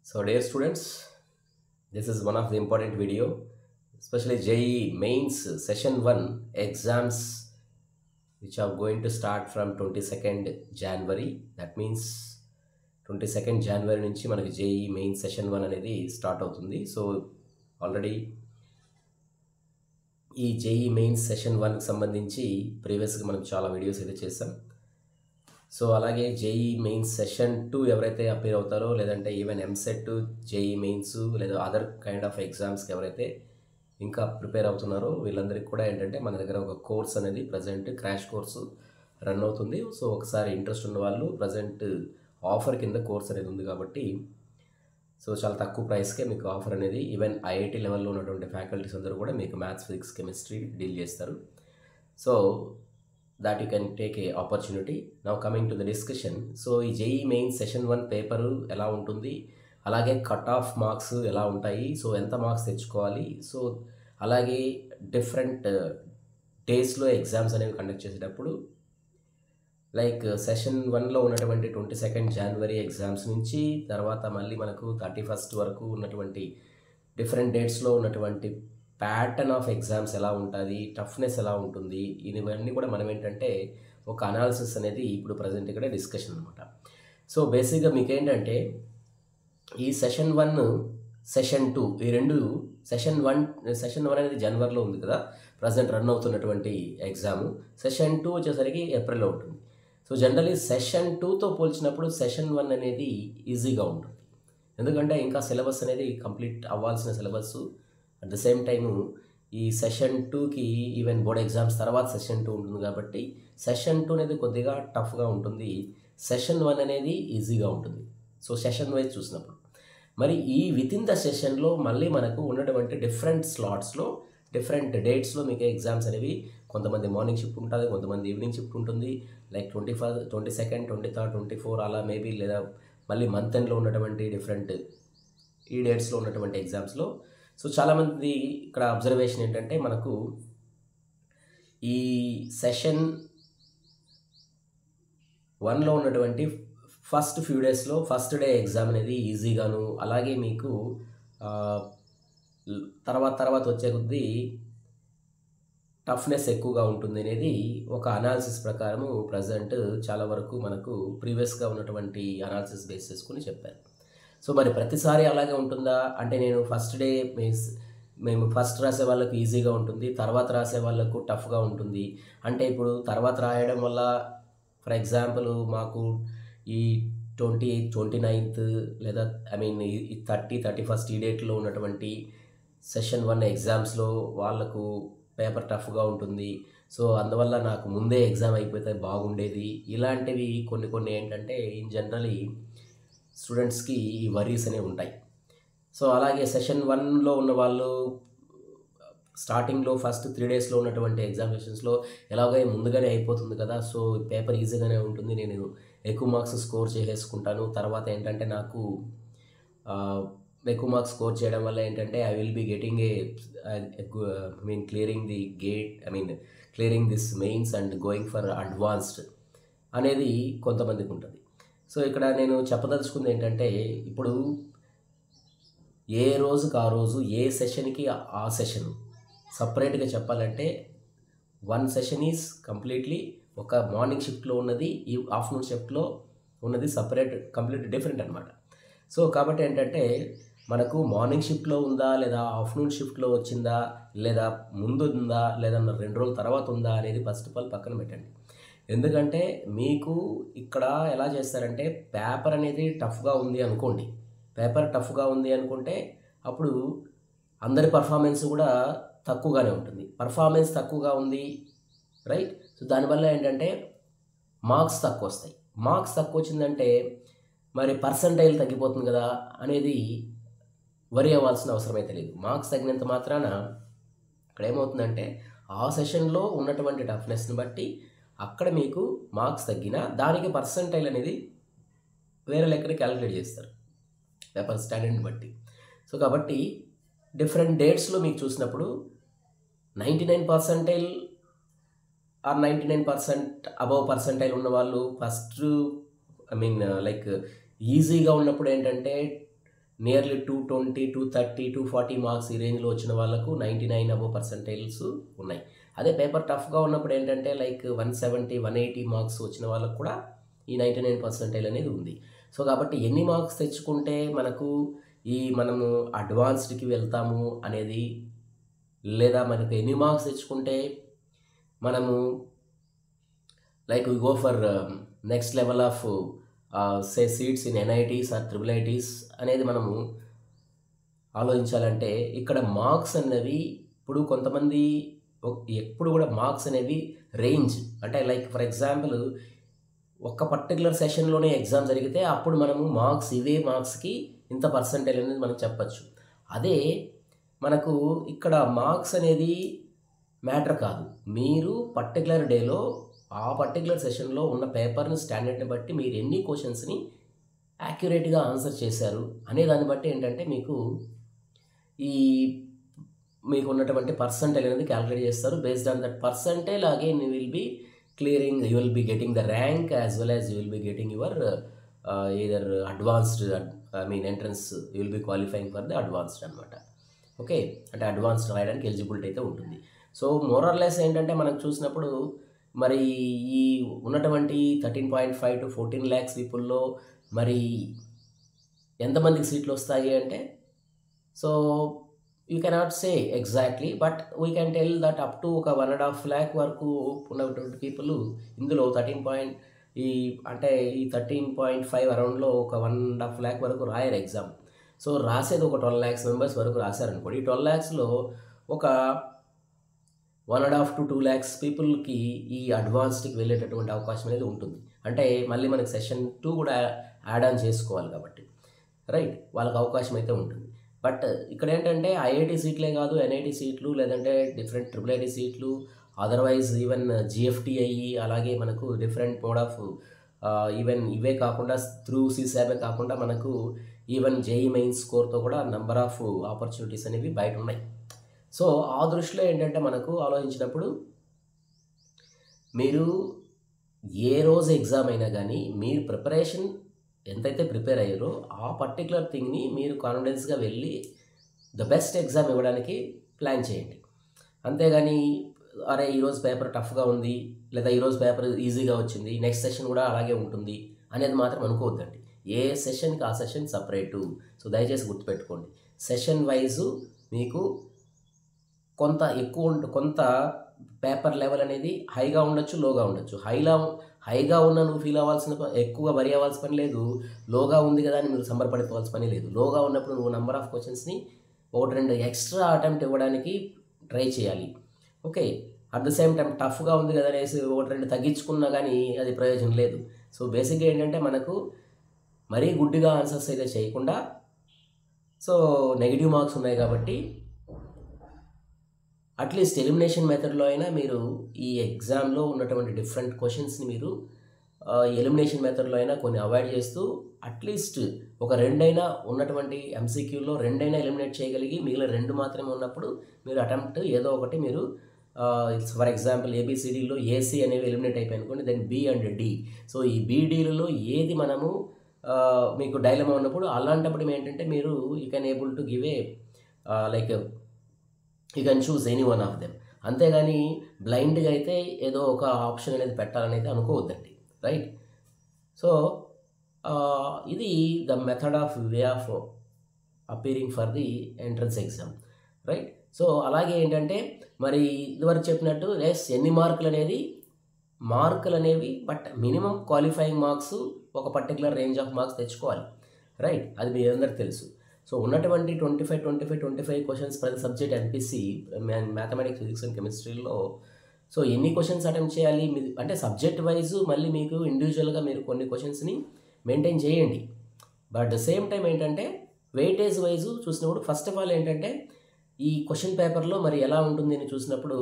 So dear students, this is one of the important video, especially JEE mains session 1 exams which are going to start from 22nd January. That means 22nd January నుంచి మనకి JEE mains session 1 అనేది start అవుతుంది. So already ఈ JEE mains session 1 కి సంబంధించి ప్రీవియస్గా మనం చాలా వీడియోస్ అయితే చేసాం. సో అలాగే JEE మెయిన్స్ సెషన్ 2 ఎవరైతే అపేర్ అవుతారో లేదంటే ఈవెన్ ఎంసెట్ JEE మెయిన్స్ లేదా అదర్ కైండ్ ఆఫ్ ఎగ్జామ్స్కి ఎవరైతే ఇంకా ప్రిపేర్ అవుతున్నారో వీళ్ళందరికీ కూడా ఏంటంటే మన దగ్గర ఒక కోర్స్ అనేది ప్రజెంట్ క్రాష్ కోర్సు రన్ అవుతుంది. సో ఒకసారి ఇంట్రెస్ట్ ఉన్న వాళ్ళు ప్రజెంట్ ఆఫర్ కింద కోర్స్ అనేది ఉంది కాబట్టి సో చాలా తక్కువ ప్రైస్కే మీకు ఆఫర్ అనేది ఈవెన్ IIT లెవెల్లో ఉన్నటువంటి ఫ్యాకల్టీస్ అందరూ కూడా మీకు మ్యాథ్స్, ఫిజిక్స్, కెమిస్ట్రీ డీల్ చేస్తారు. So that you can take a opportunity. Now coming to the discussion, so ఈ JEE మెయిన్ సెషన్ 1 పేపరు ఎలా ఉంటుంది, అలాగే కట్ ఆఫ్ మార్క్స్ ఎలా ఉంటాయి, సో ఎంత మార్క్స్ తెచ్చుకోవాలి, సో అలాగే డిఫరెంట్ డేస్లో ఎగ్జామ్స్ అనేవి కండక్ట్ చేసేటప్పుడు లైక్ సెషన్ 1లో ఉన్నటువంటి 22nd January ఎగ్జామ్స్ నుంచి తర్వాత మళ్ళీ మనకు 31st వరకు ఉన్నటువంటి డిఫరెంట్ డేట్స్లో ఉన్నటువంటి ప్యాటర్న్ ఆఫ్ ఎగ్జామ్స్ ఎలా ఉంటుంది, టఫ్నెస్ ఎలా ఉంటుంది, ఇవన్నీ కూడా మనం ఏంటంటే ఒక అనాలిసిస్ అనేది ఇప్పుడు ప్రజెంట్ ఇక్కడ డిస్కషన్ అనమాట. సో బేసిక్గా మీకు ఏంటంటే ఈ సెషన్ 1 సెషన్ 2 ఈ రెండు సెషన్ 1 అనేది జనవరిలో ఉంది కదా ప్రజెంట్ రన్ అవుతున్నటువంటి ఎగ్జాము. సెషన్ 2 వచ్చేసరికి ఏప్రిల్లో ఉంటుంది. సో జనరలీ సెషన్ 2తో పోల్చినప్పుడు సెషన్ 1 అనేది ఈజీగా ఉంటుంది. ఎందుకంటే ఇంకా సిలబస్ అనేది కంప్లీట్ అవ్వాల్సిన syllabus. At the same time ఈ సెషన్ 2కి ఈవెన్ బోర్డ్ ఎగ్జామ్స్ తర్వాత సెషన్ 2 ఉంటుంది కాబట్టి సెషన్ 2 అనేది కొద్దిగా టఫ్గా ఉంటుంది, సెషన్ 1 అనేది ఈజీగా ఉంటుంది. సో సెషన్ వైజ్ చూసినప్పుడు మరి ఈ వితిన్ ద సెషన్లో మళ్ళీ మనకు ఉన్నటువంటి డిఫరెంట్ స్లాట్స్లో డిఫరెంట్ డేట్స్లో మీకు ఎగ్జామ్స్ అనేవి కొంతమంది మార్నింగ్ షిఫ్ట్ ఉంటుంది, కొంతమంది ఈవినింగ్ షిఫ్ట్ ఉంటుంది. లైక్ 22nd, 23rd, 24 అలా మేబీ లేదా మళ్ళీ మంత్ ఎండ్లో ఉన్నటువంటి డిఫరెంట్ ఈ డేట్స్లో ఉన్నటువంటి ఎగ్జామ్స్లో. సో చాలామంది ఇక్కడ అబ్జర్వేషన్ ఏంటంటే మనకు ఈ సెషన్ 1లో ఉన్నటువంటి ఫస్ట్ ఫ్యూ డేస్లో ఫస్ట్ డే ఎగ్జామ్ అనేది ఈజీగాను, అలాగే మీకు తర్వాత వచ్చే కొద్దీ టఫ్నెస్ ఎక్కువగా ఉంటుంది అనేది ఒక అనాలిసిస్ ప్రకారము ప్రజెంట్ చాలా వరకు మనకు ప్రీవియస్గా ఉన్నటువంటి అనాలిసిస్ బేస్ చేసుకుని చెప్పారు. సో మరి ప్రతిసారి అలాగే ఉంటుందా అంటే నేను ఫస్ట్ డే మేము ఫస్ట్ రాసే వాళ్ళకు ఈజీగా ఉంటుంది, తర్వాత రాసే వాళ్ళకు టఫ్గా ఉంటుంది అంటే ఇప్పుడు తర్వాత రాయడం వల్ల ఫర్ ఎగ్జాంపుల్ మాకు ఈ 28th, 29th లేదా ఈ 30, 31st ఈ డేట్లో ఉన్నటువంటి సెషన్ 1 ఎగ్జామ్స్లో వాళ్ళకు పేపర్ టఫ్గా ఉంటుంది, సో అందువల్ల నాకు ముందే ఎగ్జామ్ అయిపోతే బాగుండేది. ఇలాంటివి కొన్ని ఏంటంటే ఇన్ జనరలీ స్టూడెంట్స్కి ఈ వరీస్ అనేవి ఉంటాయి. సో అలాగే సెషన్ 1లో ఉన్న వాళ్ళు స్టార్టింగ్లో ఫస్ట్ 3 డేస్లో ఉన్నటువంటి ఎగ్జామినేషన్స్లో ఎలాగో ముందుగానే అయిపోతుంది కదా, సో పేపర్ ఈజీగానే ఉంటుంది, నేను ఎక్కువ మార్క్స్ స్కోర్ చేసేసుకుంటాను. తర్వాత ఏంటంటే నాకు ఎక్కువ మార్క్స్ స్కోర్ చేయడం వల్ల ఏంటంటే I will be getting clearing this mains and going for advanced అనేది కొంతమందికి ఉంటుంది. సో ఇక్కడ నేను చెప్పదలుచుకుంది ఏంటంటే ఇప్పుడు ఏ రోజుకి ఆ రోజు ఏ సెషన్కి ఆ సెషన్ సపరేట్గా చెప్పాలంటే 1 సెషన్ ఈజ్ కంప్లీట్లీ ఒక మార్నింగ్ షిఫ్ట్లో ఉన్నది, ఈ ఆఫ్టర్నూన్ షిఫ్ట్లో ఉన్నది సపరేట్ కంప్లీట్ డిఫరెంట్ అనమాట. సో కాబట్టి ఏంటంటే మనకు మార్నింగ్ షిఫ్ట్లో ఉందా లేదా ఆఫ్టర్నూన్ షిఫ్ట్లో వచ్చిందా లేదా ముందు ఉందా లేదా 2 రోజుల తర్వాత ఉందా అనేది ఫస్ట్ ఆఫ్ ఆల్ పక్కన పెట్టండి. ఎందుకంటే మీకు ఇక్కడ ఎలా చేస్తారంటే పేపర్ అనేది టఫ్గా ఉంది అనుకోండి, పేపర్ టఫ్గా ఉంది అనుకుంటే అప్పుడు అందరి పర్ఫార్మెన్స్ కూడా తక్కువగానే ఉంటుంది. పర్ఫార్మెన్స్ తక్కువగా ఉంది రైట్, సో దానివల్ల ఏంటంటే మార్క్స్ తక్కువ వస్తాయి. మార్క్స్ తక్కువ వచ్చిందంటే మరి పర్సంటైల్ తగ్గిపోతుంది కదా అనేది వరి అవ్వాల్సిన అవసరం అయితే లేదు. మార్క్స్ తగ్గినంత మాత్రాన ఇక్కడ ఏమవుతుందంటే ఆ సెషన్లో ఉన్నటువంటి టఫ్నెస్ని బట్టి అక్కడ మీకు మార్క్స్ తగ్గినా దానికి పర్సంటైల్ అనేది వేరే లెక్కన క్యాలిక్యులేట్ చేస్తారు పేపర్ స్టాండర్డ్ని బట్టి. సో కాబట్టి డిఫరెంట్ డేట్స్లో మీకు చూసినప్పుడు 99% ఆర్ 99% అబవ్ పర్సంటైల్ ఉన్న వాళ్ళు ఫస్ట్ లైక్ ఈజీగా ఉన్నప్పుడు ఏంటంటే నియర్లీ 220, 230, 240 మార్క్స్ ఈ రేంజ్లో వచ్చిన వాళ్ళకు 99 అబోవ్ పర్సెంటైల్స్ ఉన్నాయి. అదే పేపర్ టఫ్గా ఉన్నప్పుడు ఏంటంటే లైక్ 170, 180 మార్క్స్ వచ్చిన వాళ్ళకు కూడా ఈ 99 పర్సెంటైల్ అనేది ఉంది. సో కాబట్టి ఎన్ని మార్క్స్ తెచ్చుకుంటే మనకు మనము అడ్వాన్స్డ్కి వెళ్తాము అనేది, లేదా మనకు ఎన్ని మార్క్స్ తెచ్చుకుంటే మనము like we go for next level of say seats in NITs or IIITs అనేది మనము ఆలోచించాలంటే ఇక్కడ మార్క్స్ అనేవి ఇప్పుడు కొంతమంది ఎప్పుడు కూడా మార్క్స్ అనేవి రేంజ్, అంటే లైక్ ఫర్ ఎగ్జాంపుల్ ఒక పర్టికులర్ సెషన్లోనే ఎగ్జామ్ జరిగితే అప్పుడు మనము మార్క్స్ ఇవే మార్క్స్కి ఇంత పర్సెంటేజ్ అనేది మనం చెప్పచ్చు. అదే మనకు ఇక్కడ మార్క్స్ అనేది మ్యాటర్ కాదు. మీరు పర్టికులర్ డేలో ఆ పర్టికులర్ సెషన్లో ఉన్న పేపర్ని స్టాండర్డ్ని బట్టి మీరు ఎన్ని క్వశ్చన్స్ని యాక్యురేట్గా ఆన్సర్ చేశారు అనే దాన్ని బట్టి ఏంటంటే మీకు ఉన్నటువంటి పర్సంటేజ్ అనేది క్యాలిక్యులేట్ చేస్తారు. Based on that percentage again you will be clearing, you will be getting the rank as well as you will be getting your either advanced entrance you will be qualifying for the advanced అనమాట. Okay, అంటే advanced రాయడానికి eligibility అయితే ఉంటుంది. So మోరల్లెస్ ఏంటంటే మనకు చూసినప్పుడు మరి ఈ ఉన్నటువంటి 13.5 to 14 lakhs పీపుల్లో మరి ఎంతమందికి సీట్లు వస్తాయి అంటే, so you cannot say exactly, but we can tell that up to ఒక 1.5 lakh వరకు ఉన్నటువంటి పీపుల్ ఇందులో 13.5 అరౌండ్లో ఒక 1.5 lakh వరకు రాయరు ఎగ్జామ్. సో రాసేది ఒక 12 lakhs మెంబర్స్ వరకు రాశారనుకోండి. ఈ 12 lakhsలో ఒక 1.5 to 2 lakhs పీపుల్కి ఈ అడ్వాన్స్డ్కి వెళ్ళేటటువంటి అవకాశం అనేది ఉంటుంది. అంటే మళ్ళీ మనకి సెషన్ 2 కూడా యాడ్ ఆన్ చేసుకోవాలి కాబట్టి రైట్, వాళ్ళకి అవకాశం అయితే ఉంటుంది. బట్ ఇక్కడ ఏంటంటే IIT సీట్లే కాదు, NIT సీట్లు, లేదంటే డిఫరెంట్ IIIT సీట్లు, అదర్వైజ్ ఈవెన్ GFTI, అలాగే మనకు డిఫరెంట్ మోడ్ ఆఫ్ ఈవెన్ ఇవే కాకుండా త్రూ CSAB కాకుండా మనకు ఈవెన్ JEE మెయిన్స్ స్కోర్తో కూడా నెంబర్ ఆఫ్ ఆపర్చునిటీస్ అనేవి బయట ఉన్నాయి. సో ఆ దృష్టిలో ఏంటంటే మనకు ఆలోచించినప్పుడు మీరు ఏ రోజు ఎగ్జామ్ అయినా కానీ మీరు ప్రిపరేషన్ ఎంతైతే ప్రిపేర్ అయ్యారో ఆ పర్టికులర్ థింగ్ని మీరు కాన్ఫిడెన్స్గా వెళ్ళి ద బెస్ట్ ఎగ్జామ్ ఇవ్వడానికి ప్లాన్ చేయండి. అంతేగాని అరే ఈరోజు పేపర్ టఫ్గా ఉంది, లేదా ఈరోజు పేపర్ ఈజీగా వచ్చింది, నెక్స్ట్ సెషన్ కూడా అలాగే ఉంటుంది అనేది మాత్రం అనుకోవద్దండి. ఏ సెషన్కి ఆ సెషన్ సపరేటు. సో దయచేసి గుర్తుపెట్టుకోండి, సెషన్ వైజు మీకు కొంత కొంత పేపర్ లెవెల్ అనేది హైగా ఉండొచ్చు, లోగా ఉండొచ్చు. హైగా ఉన్న నువ్వు ఫీల్ అవ్వాల్సిన, ఎక్కువగా వరి అవ్వాల్సిన పని లేదు. లోగా ఉంది కదా అని మీరు సంబరపడిపోవాల్సిన పని లేదు. లోగా ఉన్నప్పుడు నువ్వు నెంబర్ ఆఫ్ క్వశ్చన్స్ని 1-2 ఎక్స్ట్రా అటెంప్ట్ ఇవ్వడానికి ట్రై చేయాలి. Okay, at the same time టఫ్గా ఉంది కదా అనేసి 1-2 తగ్గించుకున్నా కానీ అది ప్రయోజనం లేదు. సో బేసిక్గా ఏంటంటే మనకు మరీ గుడ్డిగా ఆన్సర్స్ అయితే చేయకుండా, సో నెగిటివ్ మార్క్స్ ఉన్నాయి కాబట్టి అట్లీస్ట్ ఎలిమినేషన్ మెథడ్లో అయినా మీరు ఈ ఎగ్జామ్లో ఉన్నటువంటి డిఫరెంట్ క్వశ్చన్స్ని మీరు ఎలిమినేషన్ మెథడ్లో అయినా కొన్ని అవాయిడ్ చేస్తూ అట్లీస్ట్ ఒక 2 ఉన్నటువంటి MCQలో 2 ఎలిమినేట్ చేయగలిగి మిగిలిన 2 మాత్రమే ఉన్నప్పుడు మీరు అటెంప్ట్ ఏదో ఒకటి మీరు ఫర్ ఎగ్జాంపుల్ ABCDలో AC అనేవి ఎలిమినేట్ అయిపోయి అనుకోండి, then B and D. So ఈ BDలలో ఏది మనము మీకు డైలమా ఉన్నప్పుడు అలాంటప్పుడు ఏంటంటే మీరు you can able to give a like you can choose any one of them. అంతేగాని బ్లైండ్గా అయితే ఏదో ఒక ఆప్షన్ అనేది పెట్టాలని అయితే అనుకోవద్దండి, రైట్. సో ఇది the method of way of appearing for the entrance exam, right. So అలాగే ఏంటంటే మరి ఇదివరకు చెప్పినట్టు ఎన్ని మార్కులు అనేవి బట్ మినిమం క్వాలిఫైయింగ్ మార్క్స్ ఒక పర్టికులర్ రేంజ్ ఆఫ్ మార్క్స్ తెచ్చుకోవాలి, రైట్. అది మీ అందరికి తెలుసు. సో ఉన్నటువంటి 25 క్వశ్చన్స్ ప్రతి subject MPC mathematics, physics and కెమిస్ట్రీలో సో ఎన్ని క్వశ్చన్స్ అటెంప్ట్ చేయాలి అంటే సబ్జెక్ట్ వైజు మళ్ళీ మీకు ఇండివిజువల్గా మీరు కొన్ని క్వశ్చన్స్ని మెయింటైన్ చేయండి. బట్ ద సేమ్ టైం ఏంటంటే వెయిటేజ్ వైజు చూసినప్పుడు ఫస్ట్ ఆఫ్ ఆల్ ఏంటంటే ఈ క్వశ్చన్ పేపర్లో మరి ఎలా ఉంటుంది అని చూసినప్పుడు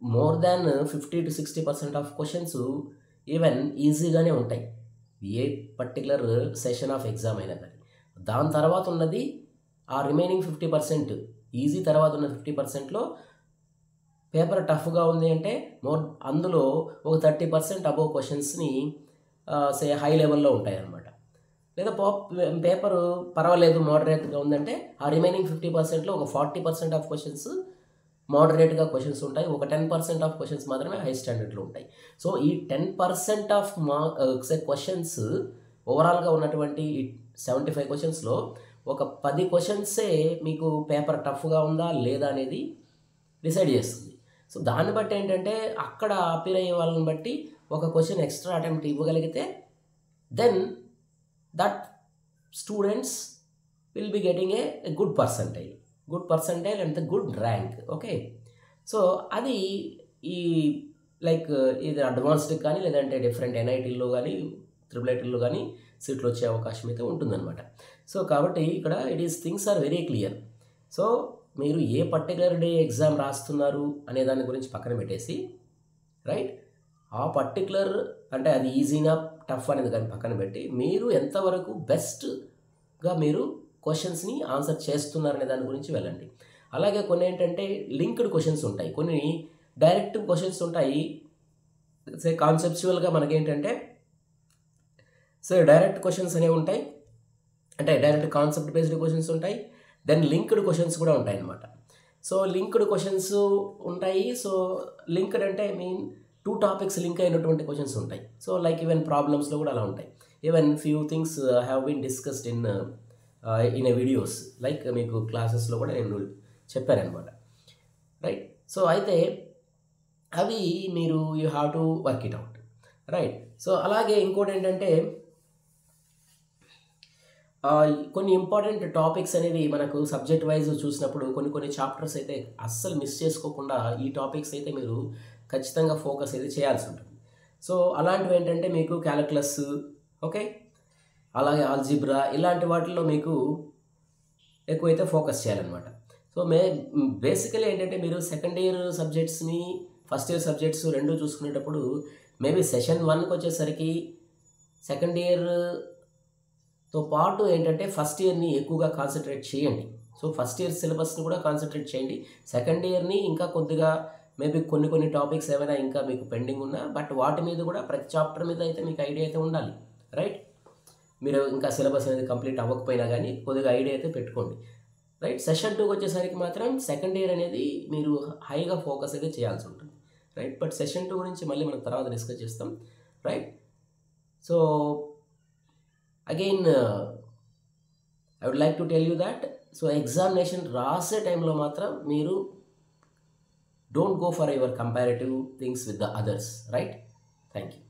more than 50 to 60% of questions even ఈజీగానే ఉంటాయి ఏ పర్టికులర్ సెషన్ ఆఫ్ ఎగ్జామ్ అయినా కానీ. దాని తర్వాత ఉన్నది ఆ రిమైనింగ్ 50%, ఈజీ తర్వాత ఉన్న 50%లో పేపర్ టఫ్గా ఉంది అంటే అందులో ఒక 30% అబోవ్ క్వశ్చన్స్ని హై లెవెల్లో ఉంటాయి అన్నమాట. లేదా పేపరు పర్వాలేదు మోడరేట్గా ఉందంటే ఆ రిమైనింగ్ 50%లో ఒక 40% ఆఫ్ క్వశ్చన్స్ మోడరేట్గా క్వశ్చన్స్ ఉంటాయి, ఒక 10% ఆఫ్ క్వశ్చన్స్ మాత్రమే హై స్టాండర్డ్లో ఉంటాయి. సో ఈ 10% ఆఫ్ క్వశ్చన్స్ ఓవరాల్గా ఉన్నటువంటి 75 క్వశ్చన్స్లో ఒక 10 క్వశ్చన్సే మీకు పేపర్ టఫ్గా ఉందా లేదా అనేది డిసైడ్ చేస్తుంది. సో దాన్ని బట్టి ఏంటంటే అక్కడ అపీర్ అయ్యే వాళ్ళని బట్టి ఒక క్వశ్చన్ ఎక్స్ట్రా అటెంప్ట్ ఇవ్వగలిగితే then that students will be getting a good percentile and the good rank. Okay, so అది ఈ లైక్ ఇది అడ్వాన్స్డ్ కానీ లేదంటే డిఫరెంట్ ఎన్ఐటీల్లో కానీ IIITలో కానీ సీట్లు వచ్చే అవకాశం అయితే ఉంటుందన్నమాట. సో కాబట్టి ఇక్కడ things are very clear. So మీరు ఏ పర్టికులర్ డే ఎగ్జామ్ రాస్తున్నారు అనే దాని గురించి పక్కన పెట్టేసి, రైట్, ఆ పర్టికులర్ అంటే అది ఈజీనా టఫ్ అనేది కానీ పక్కన పెట్టి మీరు ఎంతవరకు బెస్ట్గా మీరు క్వశ్చన్స్ని ఆన్సర్ చేస్తున్నారనే దాని గురించి వెళ్ళండి. అలాగే కొన్ని ఏంటంటే లింక్డ్ క్వశ్చన్స్ ఉంటాయి, కొన్ని డైరెక్ట్ క్వశ్చన్స్ ఉంటాయి. కాన్సెప్చువల్గా మనకేంటంటే డైరెక్ట్ క్వశ్చన్స్ అనేవి ఉంటాయి, అంటే డైరెక్ట్ కాన్సెప్ట్ బేస్డ్ క్వశ్చన్స్ ఉంటాయి. దెన్ లింక్డ్ క్వశ్చన్స్ కూడా ఉంటాయి అన్నమాట. సో లింక్డ్ క్వశ్చన్స్ ఉంటాయి. సో లింక్డ్ అంటే మీన్ 2 టాపిక్స్ లింక్ అయినటువంటి క్వశ్చన్స్ ఉంటాయి. సో లైక్ ఈవెన్ ప్రాబ్లమ్స్లో కూడా అలా ఉంటాయి. Even few things have been discussed in a videos, like మీకు క్లాసెస్లో కూడా నేను చెప్పానమాట, రైట్. సో అయితే అవి మీరు you have to work it out, right. So అలాగే ఇంకోటి ఏంటంటే కొన్ని ఇంపార్టెంట్ టాపిక్స్ అనేవి మనకు సబ్జెక్ట్ వైజ్ చూసినప్పుడు కొన్ని చాప్టర్స్ అయితే అస్సలు మిస్ చేసుకోకుండా ఈ టాపిక్స్ అయితే మీరు ఖచ్చితంగా ఫోకస్ అయితే చేయాల్సి ఉంటుంది. సో అలాంటివి ఏంటంటే మీకు క్యాలిక్యులస్, ఓకే, అలాగే ఆల్జీబ్రా, ఇలాంటి వాటిల్లో మీకు ఎక్కువైతే ఫోకస్ చేయాలన్నమాట. సో బేసికలీ ఏంటంటే మీరు సెకండ్ ఇయర్ సబ్జెక్ట్స్ని ఫస్ట్ ఇయర్ సబ్జెక్ట్స్ రెండు చూసుకునేటప్పుడు మేబీ సెషన్ 1కి వచ్చేసరికి సెకండ్ ఇయర్తో పాటు ఏంటంటే ఫస్ట్ ఇయర్ని ఎక్కువగా కాన్సన్ట్రేట్ చేయండి. సో ఫస్ట్ ఇయర్ సిలబస్ని కూడా కాన్సన్ట్రేట్ చేయండి. సెకండ్ ఇయర్ని ఇంకా కొద్దిగా మేబీ కొన్ని టాపిక్స్ ఏమైనా ఇంకా మీకు పెండింగ్ ఉన్నా, బట్ వాటి మీద కూడా ప్రతి చాప్టర్ మీద అయితే మీకు ఐడియా అయితే ఉండాలి, రైట్. మీరు ఇంకా సిలబస్ అనేది కంప్లీట్ అవ్వకపోయినా కానీ కొద్దిగా ఐడియా అయితే పెట్టుకోండి, రైట్. సెషన్ 2కి వచ్చేసరికి మాత్రం సెకండ్ ఇయర్ అనేది మీరు హైగా ఫోకస్ అయితే చేయాల్సి ఉంటుంది, రైట్. బట్ సెషన్ 2 గురించి మళ్ళీ మనం తర్వాత డిస్కస్ చేస్తాం, right. So again I would like to tell you that so examination రాసే టైంలో మాత్రం మీరు don't go for your comparative things with the others, right? Thank you.